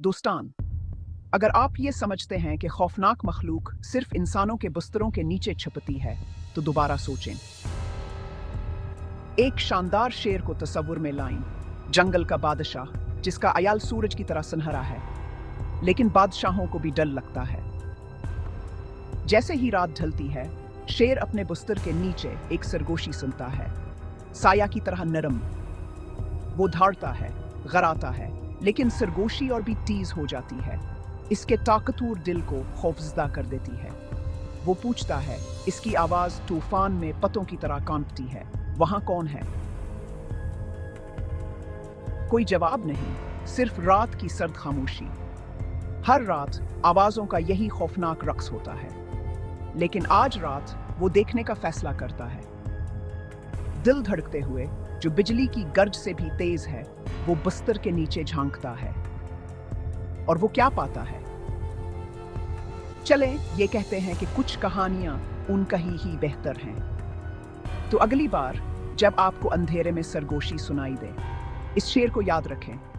दोस्तान, अगर आप ये समझते हैं कि खौफनाक मखलूक सिर्फ इंसानों के बिस्तरों के नीचे छिपती है, तो दोबारा सोचें। एक शानदार शेर को तस्वुर में लाएं, जंगल का बादशाह जिसका अयाल सूरज की तरह सुनहरा है, लेकिन बादशाहों को भी डर लगता है। जैसे ही रात ढलती है, शेर अपने बिस्तर के नीचे एक सरगोशी सुनता है, साया की तरह नरम। वो धाड़ता है, गराता है, लेकिन सरगोशी और भी तेज हो जाती है। इसके ताकतवर दिल को खौफजदा कर देती है। वो पूछता है, इसकी आवाज तूफान में पतों की तरह कांपती है, वहां कौन है? कोई जवाब नहीं, सिर्फ रात की सर्द खामोशी। हर रात आवाजों का यही खौफनाक रक्स होता है, लेकिन आज रात वो देखने का फैसला करता है। दिल धड़कते हुए, जो बिजली की गर्ज से भी तेज है, वो बिस्तर के नीचे झांकता है। और वो क्या पाता है? चलें ये कहते हैं कि कुछ कहानियां उनका ही बेहतर हैं। तो अगली बार जब आपको अंधेरे में सरगोशी सुनाई दे, इस शेर को याद रखें।